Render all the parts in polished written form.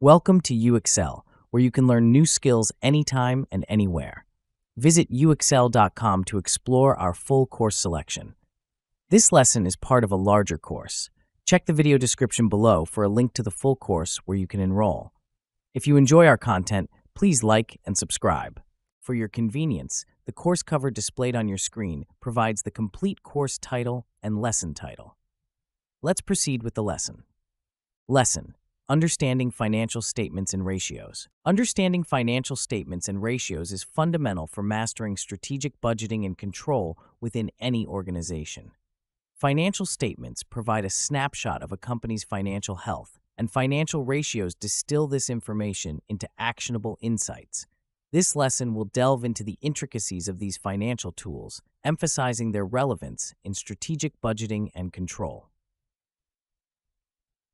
Welcome to UXL, where you can learn new skills anytime and anywhere. Visit uxl.com to explore our full course selection. This lesson is part of a larger course. Check the video description below for a link to the full course where you can enroll. If you enjoy our content, please like and subscribe. For your convenience, the course cover displayed on your screen provides the complete course title and lesson title. Let's proceed with the lesson. Lesson: Understanding financial statements and ratios. Understanding financial statements and ratios is fundamental for mastering strategic budgeting and control within any organization. Financial statements provide a snapshot of a company's financial health, and financial ratios distill this information into actionable insights. This lesson will delve into the intricacies of these financial tools, emphasizing their relevance in strategic budgeting and control.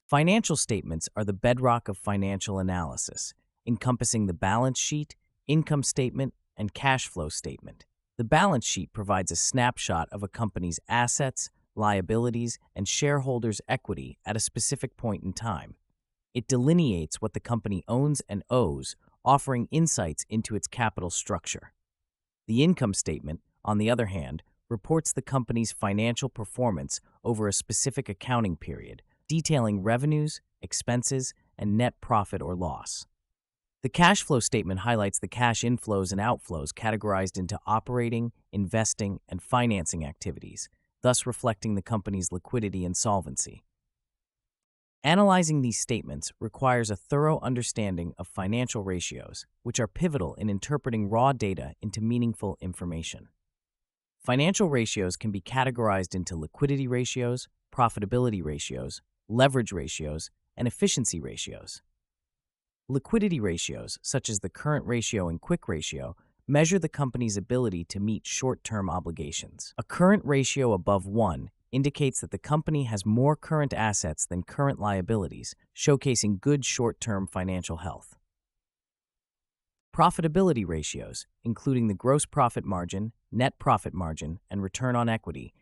Financial statements are the bedrock of financial analysis, encompassing the balance sheet, income statement, and cash flow statement. The balance sheet provides a snapshot of a company's assets, liabilities, and shareholders' equity at a specific point in time. It delineates what the company owns and owes, offering insights into its capital structure. The income statement, on the other hand, reports the company's financial performance over a specific accounting period, detailing revenues, expenses, and net profit or loss. The cash flow statement highlights the cash inflows and outflows categorized into operating, investing, and financing activities, thus reflecting the company's liquidity and solvency. Analyzing these statements requires a thorough understanding of financial ratios, which are pivotal in interpreting raw data into meaningful information. Financial ratios can be categorized into liquidity ratios, profitability ratios, leverage ratios, and efficiency ratios. Liquidity ratios, such as the current ratio and quick ratio, measure the company's ability to meet short-term obligations. A current ratio above 1 indicates that the company has more current assets than current liabilities, showcasing good short-term financial health. Profitability ratios, including the gross profit margin, net profit margin, and return on equity,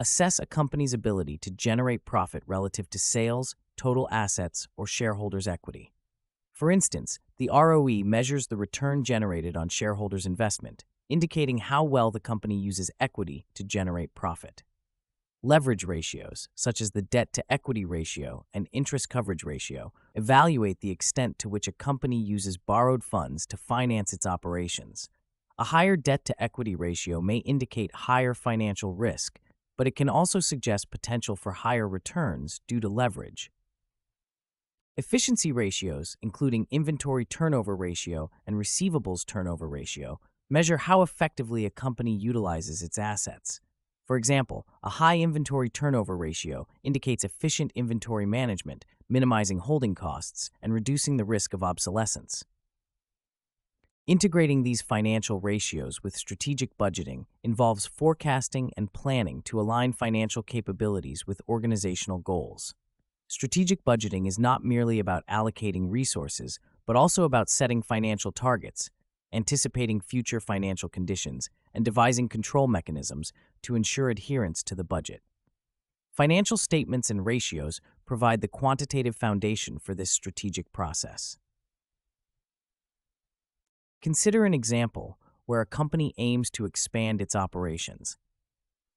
assess a company's ability to generate profit relative to sales, total assets, or shareholders' equity. For instance, the ROE measures the return generated on shareholders' investment, indicating how well the company uses equity to generate profit. Leverage ratios, such as the debt-to-equity ratio and interest coverage ratio, evaluate the extent to which a company uses borrowed funds to finance its operations. A higher debt-to-equity ratio may indicate higher financial risk, but it can also suggest potential for higher returns due to leverage. Efficiency ratios, including inventory turnover ratio and receivables turnover ratio, measure how effectively a company utilizes its assets. For example, a high inventory turnover ratio indicates efficient inventory management, minimizing holding costs and reducing the risk of obsolescence. Integrating these financial ratios with strategic budgeting involves forecasting and planning to align financial capabilities with organizational goals. Strategic budgeting is not merely about allocating resources, but also about setting financial targets, anticipating future financial conditions, and devising control mechanisms to ensure adherence to the budget. Financial statements and ratios provide the quantitative foundation for this strategic process. Consider an example where a company aims to expand its operations.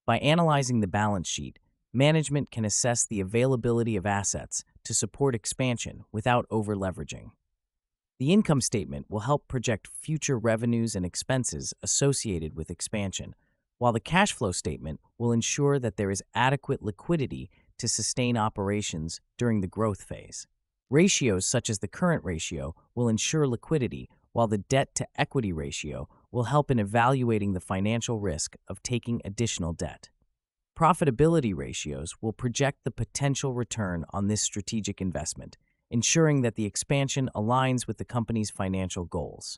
By analyzing the balance sheet, management can assess the availability of assets to support expansion without over-leveraging. The income statement will help project future revenues and expenses associated with expansion, while the cash flow statement will ensure that there is adequate liquidity to sustain operations during the growth phase. Ratios such as the current ratio will ensure liquidity, while the debt-to-equity ratio will help in evaluating the financial risk of taking additional debt. Profitability ratios will project the potential return on this strategic investment, ensuring that the expansion aligns with the company's financial goals.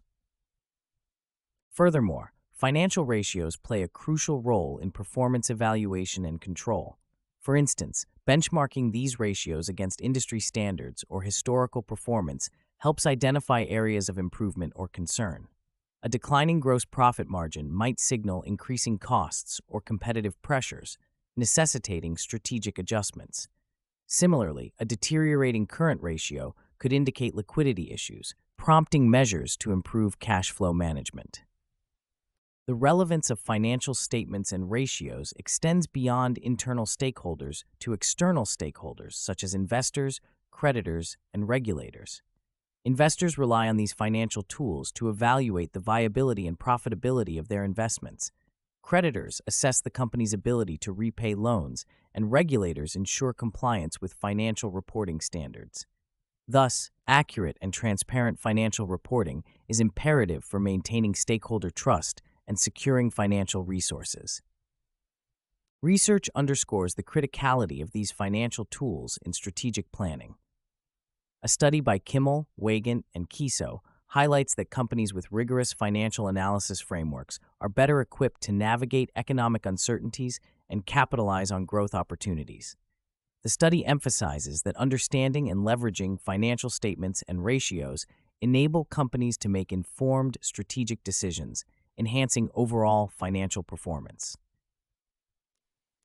Furthermore, financial ratios play a crucial role in performance evaluation and control. For instance, benchmarking these ratios against industry standards or historical performance helps identify areas of improvement or concern. A declining gross profit margin might signal increasing costs or competitive pressures, necessitating strategic adjustments. Similarly, a deteriorating current ratio could indicate liquidity issues, prompting measures to improve cash flow management. The relevance of financial statements and ratios extends beyond internal stakeholders to external stakeholders such as investors, creditors, and regulators. Investors rely on these financial tools to evaluate the viability and profitability of their investments. Creditors assess the company's ability to repay loans, and regulators ensure compliance with financial reporting standards. Thus, accurate and transparent financial reporting is imperative for maintaining stakeholder trust and securing financial resources. Research underscores the criticality of these financial tools in strategic planning. A study by Kimmel, Wagant, and Kiso highlights that companies with rigorous financial analysis frameworks are better equipped to navigate economic uncertainties and capitalize on growth opportunities. The study emphasizes that understanding and leveraging financial statements and ratios enable companies to make informed strategic decisions, enhancing overall financial performance.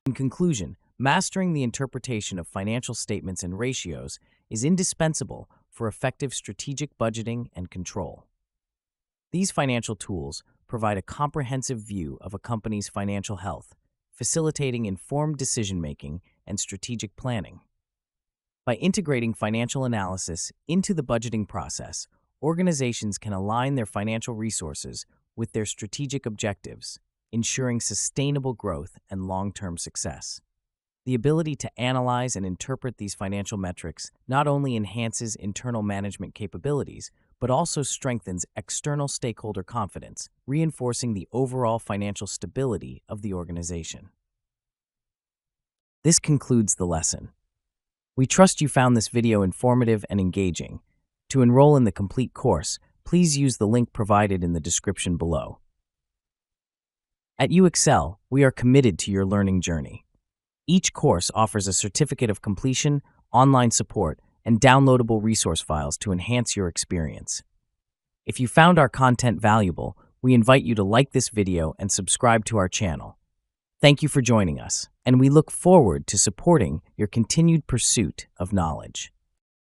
In conclusion, mastering the interpretation of financial statements and ratios is indispensable for effective strategic budgeting and control. These financial tools provide a comprehensive view of a company's financial health, facilitating informed decision-making and strategic planning. By integrating financial analysis into the budgeting process, organizations can align their financial resources with their strategic objectives, ensuring sustainable growth and long-term success. The ability to analyze and interpret these financial metrics not only enhances internal management capabilities, but also strengthens external stakeholder confidence, reinforcing the overall financial stability of the organization. This concludes the lesson. We trust you found this video informative and engaging. To enroll in the complete course, please use the link provided in the description below. At UExcel, we are committed to your learning journey. Each course offers a certificate of completion, online support, and downloadable resource files to enhance your experience. If you found our content valuable, we invite you to like this video and subscribe to our channel. Thank you for joining us, and we look forward to supporting your continued pursuit of knowledge.